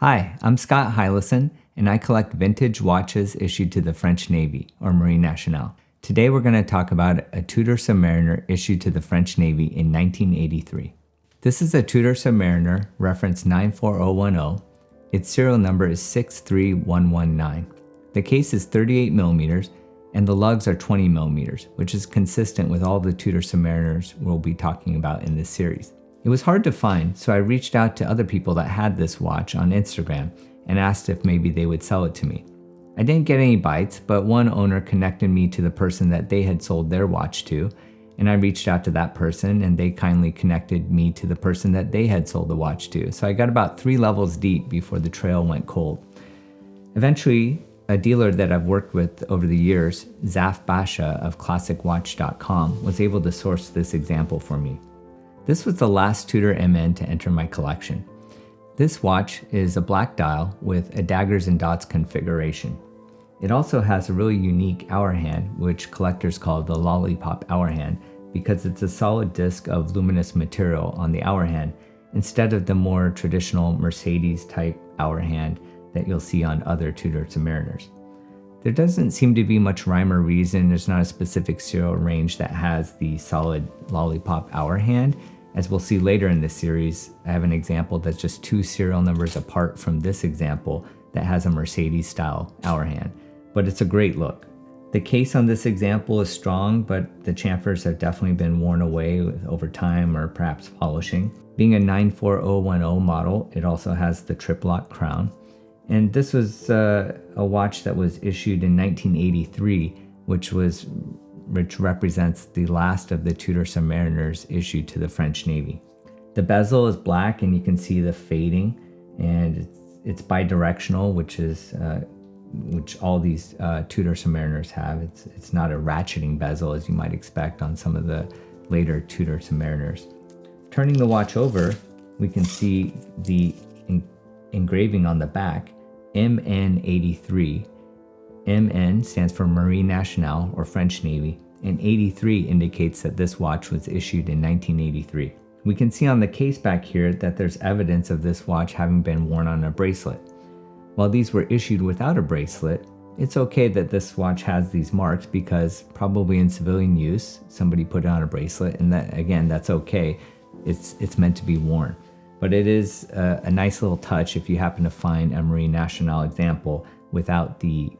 Hi, I'm Scott Heileson, and I collect vintage watches issued to the French Navy, or Marine Nationale. Today we're going to talk about a Tudor Submariner issued to the French Navy in 1983. This is a Tudor Submariner, reference 94010. Its serial number is 63119. The case is 38 millimeters, and the lugs are 20 millimeters, which is consistent with all the Tudor Submariners we'll be talking about in this series. It was hard to find, so I reached out to other people that had this watch on Instagram and asked if maybe they would sell it to me. I didn't get any bites, but one owner connected me to the person that they had sold their watch to, and I reached out to that person and they kindly connected me to the person that they had sold the watch to. So I got about 3 levels deep before the trail went cold. Eventually, a dealer that I've worked with over the years, Zaf Basha of ClassicWatch.com, was able to source this example for me. This was the last Tudor MN to enter my collection. This watch is a black dial with a daggers and dots configuration. It also has a really unique hour hand, which collectors call the Lollipop hour hand, because it's a solid disc of luminous material on the hour hand instead of the more traditional Mercedes type hour hand that you'll see on other Tudor Submariners. There doesn't seem to be much rhyme or reason. There's not a specific serial range that has the solid Lollipop hour hand. As we'll see later in this series, I have an example that's just 2 serial numbers apart from this example that has a Mercedes style hour hand, but it's a great look. The case on this example is strong, but the chamfers have definitely been worn away over time or perhaps polishing. Being a 94010 model, it also has the triplock crown. And this was a watch that was issued in 1983, which represents the last of the Tudor Submariners issued to the French Navy. The bezel is black and you can see the fading, and it's bidirectional, which all these Tudor Submariners have. It's not a ratcheting bezel as you might expect on some of the later Tudor Submariners. Turning the watch over, we can see the engraving on the back, MN83. MN stands for Marine Nationale, or French Navy, and 83 indicates that this watch was issued in 1983. We can see on the case back here that there's evidence of this watch having been worn on a bracelet. While these were issued without a bracelet, it's okay that this watch has these marks because probably in civilian use, somebody put it on a bracelet, and that's okay. It's meant to be worn. But it is a nice little touch if you happen to find a Marine Nationale example without the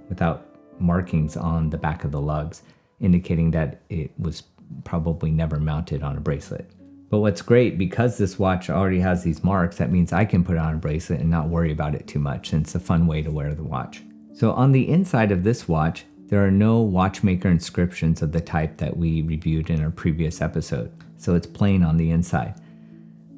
without markings on the back of the lugs, indicating that it was probably never mounted on a bracelet. But what's great, because this watch already has these marks, that means I can put it on a bracelet and not worry about it too much, and it's a fun way to wear the watch. So on the inside of this watch, there are no watchmaker inscriptions of the type that we reviewed in our previous episode, so it's plain on the inside.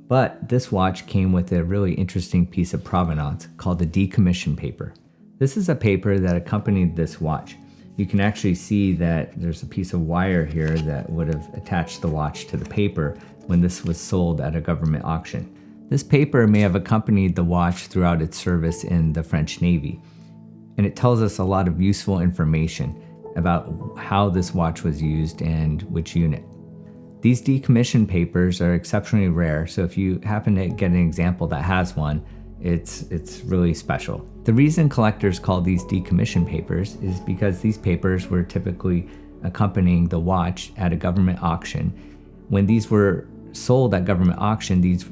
But this watch came with a really interesting piece of provenance called the decommission paper. This is a paper that accompanied this watch. You can actually see that there's a piece of wire here that would have attached the watch to the paper when this was sold at a government auction. This paper may have accompanied the watch throughout its service in the French Navy, and it tells us a lot of useful information about how this watch was used and which unit. These decommission papers are exceptionally rare, so if you happen to get an example that has one, it's really special. The reason collectors call these decommission papers is because these papers were typically accompanying the watch at a government auction. When these were sold at government auction, these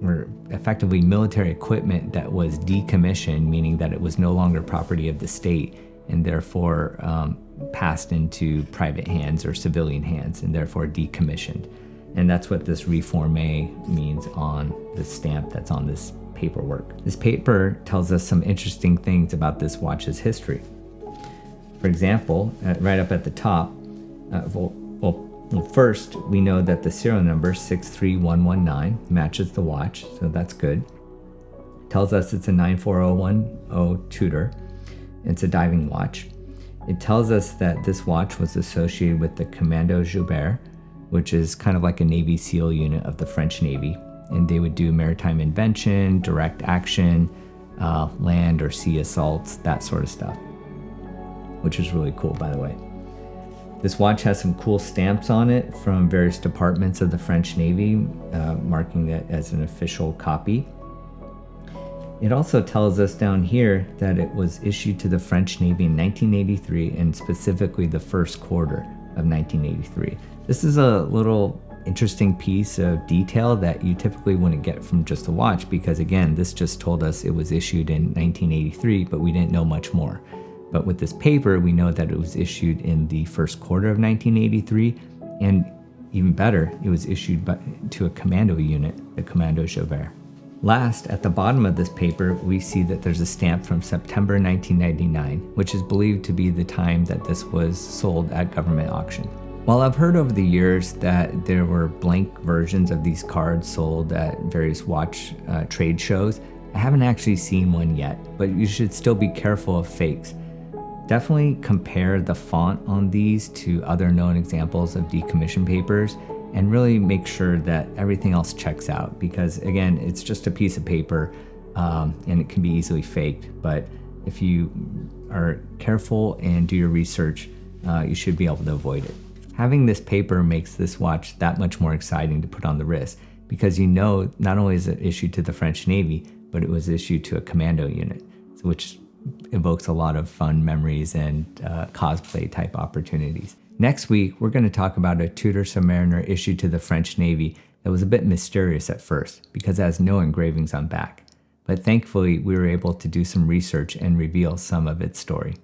were effectively military equipment that was decommissioned, meaning that it was no longer property of the state and therefore passed into private hands or civilian hands and therefore decommissioned. And that's what this Reforme means on the stamp that's on this paperwork. This paper tells us some interesting things about this watch's history. For example, right up at the top, first we know that the serial number 63119 matches the watch, so that's good. It tells us it's a 94010 Tudor. It's a diving watch. It tells us that this watch was associated with the Commando Joubert, which is kind of like a Navy SEAL unit of the French Navy, and they would do maritime invention, direct action, land or sea assaults, that sort of stuff, which is really cool, by the way. This watch has some cool stamps on it from various departments of the French Navy, marking it as an official copy. It also tells us down here that it was issued to the French Navy in 1983 and specifically the first quarter of 1983. This is a little interesting piece of detail that you typically wouldn't get from just a watch because again, this just told us it was issued in 1983, but we didn't know much more. But with this paper, we know that it was issued in the first quarter of 1983, and even better, it was issued to a commando unit, the Commando Javert. Last, at the bottom of this paper, we see that there's a stamp from September 1999, which is believed to be the time that this was sold at government auction. While I've heard over the years that there were blank versions of these cards sold at various watch trade shows, I haven't actually seen one yet, but you should still be careful of fakes. Definitely compare the font on these to other known examples of decommission papers and really make sure that everything else checks out because again, it's just a piece of paper and it can be easily faked. But if you are careful and do your research, you should be able to avoid it. Having this paper makes this watch that much more exciting to put on the wrist because you know not only is it issued to the French Navy, but it was issued to a commando unit, which evokes a lot of fun memories and cosplay type opportunities. Next week, we're going to talk about a Tudor Submariner issued to the French Navy that was a bit mysterious at first because it has no engravings on back. But thankfully, we were able to do some research and reveal some of its story.